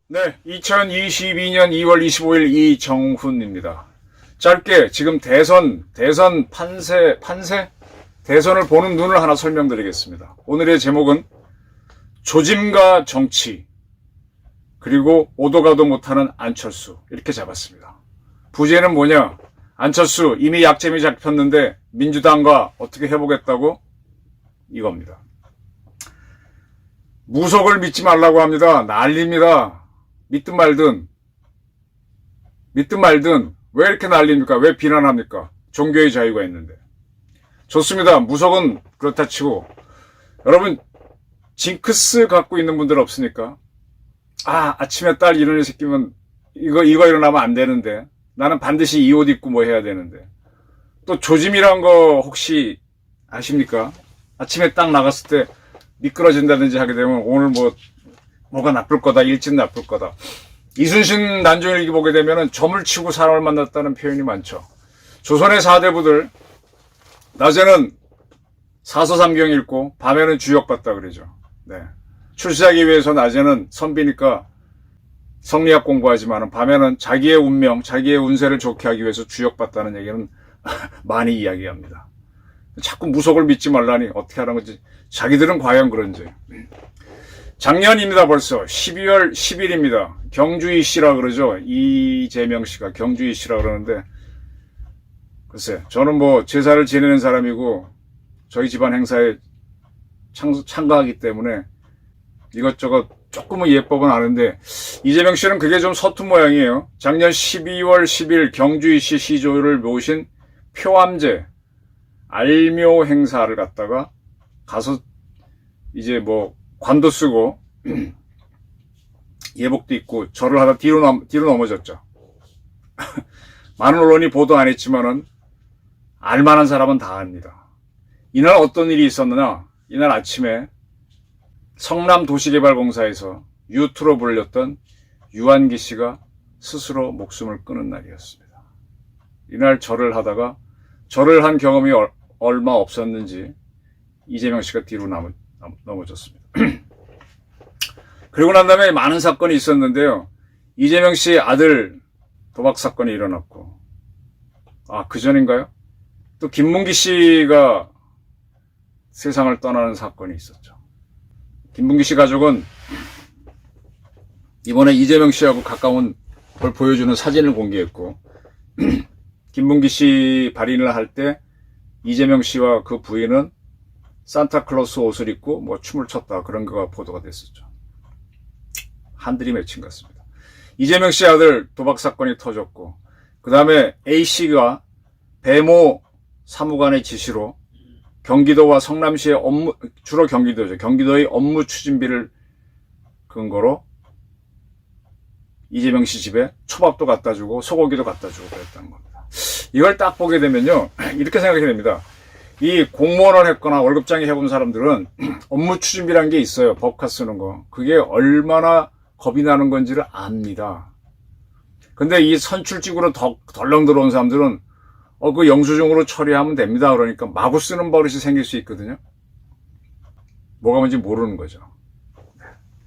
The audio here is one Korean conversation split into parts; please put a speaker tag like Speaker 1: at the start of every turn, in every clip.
Speaker 1: 네, 2022년 2월 25일 이정훈입니다. 짧게 지금 대선 판세? 대선을 보는 눈을 하나 설명드리겠습니다. 오늘의 제목은 조짐과 정치, 그리고 오도 가도 못하는 안철수, 이렇게 잡았습니다. 부제는 뭐냐? 안철수 이미 약점이 잡혔는데 민주당과 어떻게 해보겠다고? 이겁니다. 무속을 믿지 말라고 합니다. 난리입니다. 믿든 말든 왜 이렇게 난립니까? 왜 비난합니까? 종교의 자유가 있는데. 좋습니다. 무속은 그렇다 치고, 여러분 징크스 갖고 있는 분들 없습니까? 아침에 딸 이런 새끼면 이거 일어나면 안 되는데, 나는 반드시 이 옷 입고 뭐 해야 되는데. 또 조짐이란 거 혹시 아십니까? 아침에 딱 나갔을 때 미끄러진다든지 하게 되면 오늘 뭐가 나쁠 거다, 일진 나쁠 거다. 이순신 난종일기 보게 되면은 점을 치고 사람을 만났다는 표현이 많죠. 조선의 사대부들 낮에는 사서삼경 읽고 밤에는 주역봤다 그러죠. 네. 출세하기 위해서 낮에는 선비니까 성리학 공부하지만 밤에는 자기의 운명, 자기의 운세를 좋게 하기 위해서 주역봤다는 얘기는 많이 이야기합니다. 자꾸 무속을 믿지 말라니 어떻게 하는 건지, 자기들은 과연 그런지. 작년입니다. 벌써 12월 10일입니다. 경주이 씨라 그러죠. 이재명 씨가 경주이 씨라 그러는데, 글쎄 저는 제사를 지내는 사람이고 저희 집안 행사에 참가하기 때문에 이것저것 조금은 예법은 아는데, 이재명 씨는 그게 좀 서툰 모양이에요. 작년 12월 10일 경주이 씨 시조를 모신 표암제 알묘 행사를 갔다가 가서 이제 관도 쓰고 예복도 입고 절을 하다 뒤로 넘어졌죠. 많은 언론이 보도 안 했지만은 알만한 사람은 다 압니다. 이날 어떤 일이 있었느냐? 이날 아침에 성남도시개발공사에서 유투로 불렸던 유한기 씨가 스스로 목숨을 끊은 날이었습니다. 이날 절을 하다가 절을 한 경험이 얼마 없었는지 이재명 씨가 뒤로 넘어졌습니다. 그리고 난 다음에 많은 사건이 있었는데요. 이재명 씨 아들 도박 사건이 일어났고, 그 전인가요? 또 김문기 씨가 세상을 떠나는 사건이 있었죠. 김문기 씨 가족은 이번에 이재명 씨하고 가까운 걸 보여주는 사진을 공개했고, 김문기 씨 발인을 할 때 이재명 씨와 그 부인은 산타클로스 옷을 입고 춤을 췄다, 그런 거가 보도가 됐었죠. 한들이 맺힌 것 같습니다. 이재명 씨 아들 도박 사건이 터졌고, 그 다음에 A씨가 배모 사무관의 지시로 경기도와 성남시의 주로 경기도의 업무 추진비를 근거로 이재명 씨 집에 초밥도 갖다 주고 소고기도 갖다 주고 그랬다는 겁니다. 이걸 딱 보게 되면요, 이렇게 생각이 됩니다. 이 공무원을 했거나 월급장에 해본 사람들은 업무 추진비라는 게 있어요. 법카 쓰는 거. 그게 얼마나 겁이 나는 건지를 압니다. 근데 이 선출직으로 덜렁 들어온 사람들은 그 영수증으로 처리하면 됩니다. 그러니까 마구 쓰는 버릇이 생길 수 있거든요. 뭐가 뭔지 모르는 거죠.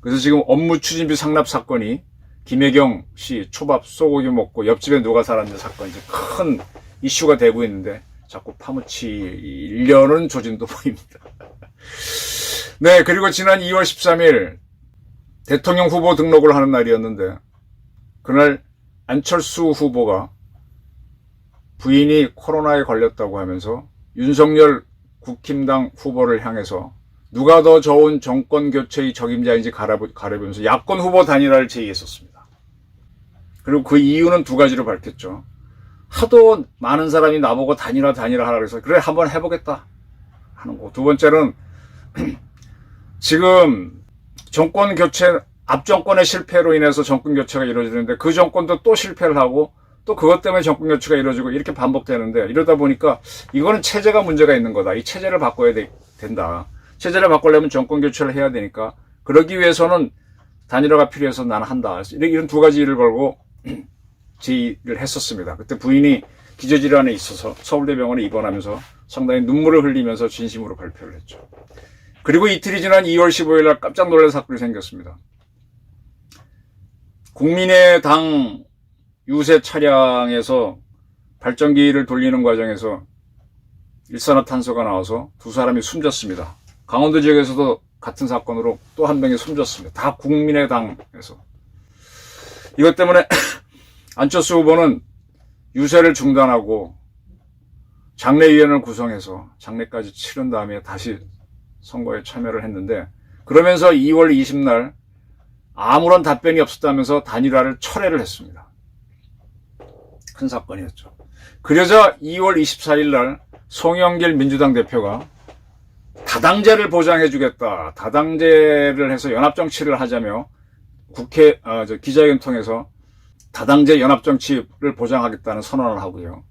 Speaker 1: 그래서 지금 업무 추진비 상납 사건이 김혜경 씨 초밥 소고기 먹고 옆집에 누가 살았는지 사건이 이제 큰 이슈가 되고 있는데 자꾸 파묻히려는 조짐도 보입니다. 네, 그리고 지난 2월 13일 대통령 후보 등록을 하는 날이었는데, 그날 안철수 후보가 부인이 코로나에 걸렸다고 하면서 윤석열 국힘당 후보를 향해서 누가 더 좋은 정권 교체의 적임자인지 가려보면서 야권 후보 단일화를 제의했었습니다. 그리고 그 이유는 두 가지로 밝혔죠. 하도 많은 사람이 나보고 단일화 하라 그래서 그래 한번 해보겠다 하는 거. 두 번째는 지금 정권 교체, 앞 정권의 실패로 인해서 정권 교체가 이루어지는데 그 정권도 또 실패를 하고 또 그것 때문에 정권 교체가 이루어지고 이렇게 반복되는데, 이러다 보니까 이거는 체제가 문제가 있는 거다. 이 체제를 바꿔야 된다. 체제를 바꾸려면 정권 교체를 해야 되니까 그러기 위해서는 단일화가 필요해서 나는 한다. 이런 두 가지 일을 걸고 제의를 했었습니다. 그때 부인이 기저질환에 있어서 서울대병원에 입원하면서 상당히 눈물을 흘리면서 진심으로 발표를 했죠. 그리고 이틀이 지난 2월 15일 날 깜짝 놀랄 사건이 생겼습니다. 국민의당 유세 차량에서 발전기를 돌리는 과정에서 일산화탄소가 나와서 두 사람이 숨졌습니다. 강원도 지역에서도 같은 사건으로 또 한 명이 숨졌습니다. 다 국민의당에서. 이것 때문에 안철수 후보는 유세를 중단하고 장례위원회를 구성해서 장례까지 치른 다음에 다시 선거에 참여를 했는데, 그러면서 2월 20날 아무런 답변이 없었다면서 단일화를 철회를 했습니다. 큰 사건이었죠. 그러자 2월 24일 날 송영길 민주당 대표가 다당제를 보장해주겠다, 다당제를 해서 연합정치를 하자며 기자회견 통해서 다당제 연합정치를 보장하겠다는 선언을 하고요.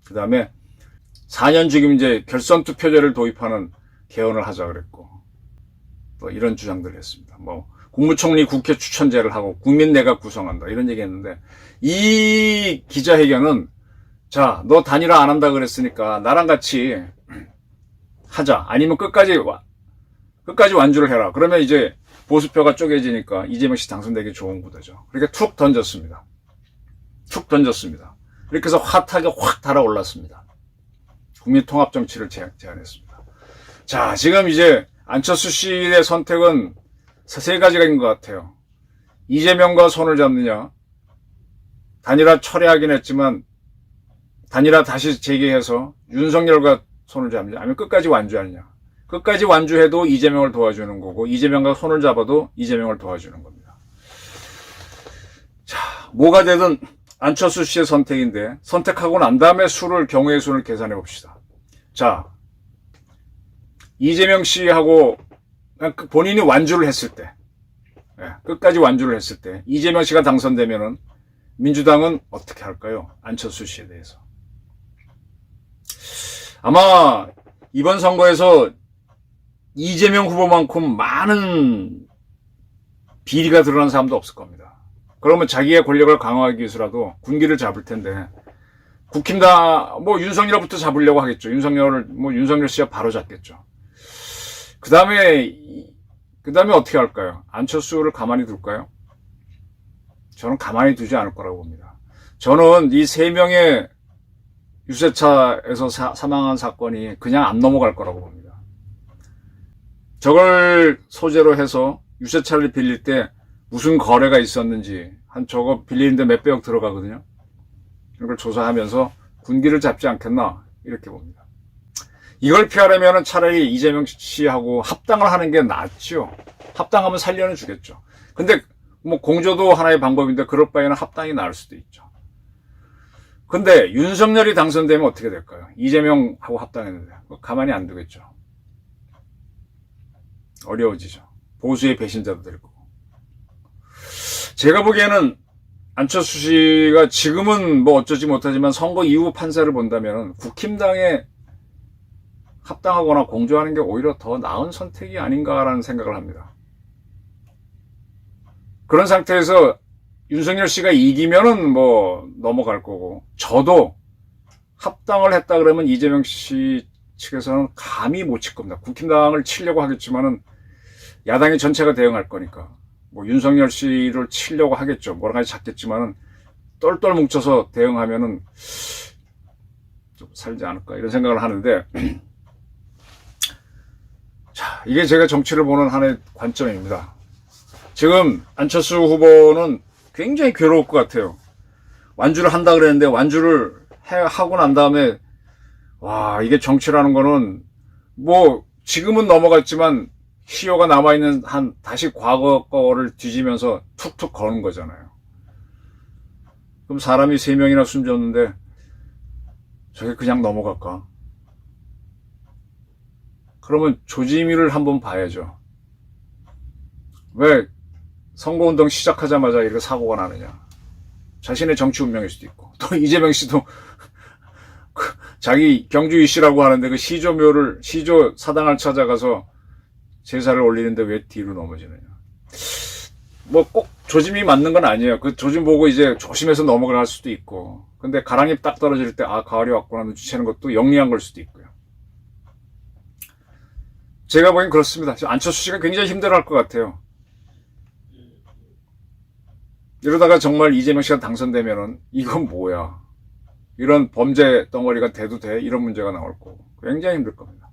Speaker 1: 그 다음에 4년 주기문제 결선투표제를 도입하는 개헌을 하자 그랬고, 또 이런 주장들을 했습니다. 국무총리 국회 추천제를 하고 국민내각 구성한다, 이런 얘기 했는데, 이 기자회견은 자, 너 단일화 안 한다 그랬으니까 나랑 같이 하자, 아니면 끝까지 완주를 해라. 그러면 이제 보수표가 쪼개지니까 이재명 씨 당선되기 좋은 구도죠. 그러니까 툭 던졌습니다. 이렇게 해서 핫하게 확 달아올랐습니다. 국민통합정치를 제안했습니다. 자, 지금 이제 안철수 씨의 선택은 세 가지가 것 같아요. 이재명과 손을 잡느냐, 단일화 철회하긴 했지만 단일화 다시 재개해서 윤석열과 손을 잡느냐, 아니면 끝까지 완주하느냐. 끝까지 완주해도 이재명을 도와주는 거고, 이재명과 손을 잡아도 이재명을 도와주는 겁니다. 자, 뭐가 되든 안철수 씨의 선택인데, 선택하고 난 다음에 경우의 수를 계산해 봅시다. 자, 이재명 씨하고 본인이 완주를 했을 때, 끝까지 완주를 했을 때 이재명 씨가 당선되면은 민주당은 어떻게 할까요? 안철수 씨에 대해서. 아마 이번 선거에서 이재명 후보만큼 많은 비리가 드러난 사람도 없을 겁니다. 그러면 자기의 권력을 강화하기 위해서라도 군기를 잡을 텐데, 국힘당 윤석열부터 잡으려고 하겠죠. 윤석열 씨가 바로 잡겠죠. 그 다음에 어떻게 할까요? 안철수를 가만히 둘까요? 저는 가만히 두지 않을 거라고 봅니다. 저는 이 3명의 유세차에서 사망한 사건이 그냥 안 넘어갈 거라고 봅니다. 저걸 소재로 해서 유세차를 빌릴 때 무슨 거래가 있었는지, 저거 빌리는데 몇백억 들어가거든요. 이걸 조사하면서 군기를 잡지 않겠나, 이렇게 봅니다. 이걸 피하려면 차라리 이재명 씨하고 합당을 하는 게 낫죠. 합당하면 살려는 주겠죠. 근데 공조도 하나의 방법인데, 그럴 바에는 합당이 나을 수도 있죠. 근데 윤석열이 당선되면 어떻게 될까요? 이재명하고 합당했는데 가만히 안 두겠죠. 어려워지죠. 보수의 배신자도 될 거고. 제가 보기에는 안철수 씨가 지금은 어쩌지 못하지만 선거 이후 판세를 본다면 국힘당에 합당하거나 공조하는 게 오히려 더 나은 선택이 아닌가라는 생각을 합니다. 그런 상태에서 윤석열 씨가 이기면은 넘어갈 거고, 저도 합당을 했다 그러면 이재명 씨 측에서는 감히 못 칠 겁니다. 국힘당을 치려고 하겠지만은 야당이 전체가 대응할 거니까 윤석열 씨를 치려고 하겠죠. 뭐라까지 잡겠지만은 똘똘 뭉쳐서 대응하면은 좀 살지 않을까, 이런 생각을 하는데, 자, 이게 제가 정치를 보는 하나의 관점입니다. 지금 안철수 후보는 굉장히 괴로울 것 같아요. 완주를 한다 그랬는데 완주를 하고 난 다음에, 이게 정치라는 거는 지금은 넘어갔지만 시효가 남아있는 다시 과거 거를 뒤지면서 툭툭 거는 거잖아요. 그럼 사람이 3명이나 숨졌는데 저게 그냥 넘어갈까? 그러면 조지미를 한번 봐야죠. 왜 선거운동 시작하자마자 이렇게 사고가 나느냐. 자신의 정치 운명일 수도 있고, 또 이재명 씨도 자기 경주 이씨라고 하는데 그 시조 사당을 찾아가서 제사를 올리는데 왜 뒤로 넘어지느냐. 꼭 조짐이 맞는 건 아니에요. 그 조짐 보고 이제 조심해서 넘어갈 수도 있고. 근데 가랑잎 딱 떨어질 때, 아, 가을이 왔구나 눈치채는 것도 영리한 걸 수도 있고요. 제가 보기엔 그렇습니다. 안철수 씨가 굉장히 힘들어할 것 같아요. 이러다가 정말 이재명 씨가 당선되면은, 이건 뭐야. 이런 범죄 덩어리가 돼도 돼? 이런 문제가 나올 거고. 굉장히 힘들 겁니다.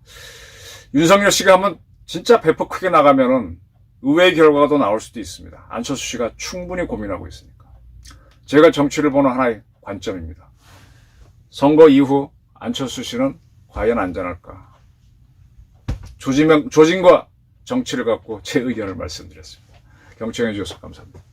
Speaker 1: 윤석열 씨가 한번 진짜 배포 크게 나가면은, 의외의 결과가 나올 수도 있습니다. 안철수 씨가 충분히 고민하고 있으니까. 제가 정치를 보는 하나의 관점입니다. 선거 이후 안철수 씨는 과연 안전할까? 조짐과 정치를 갖고 제 의견을 말씀드렸습니다. 경청해 주셔서 감사합니다.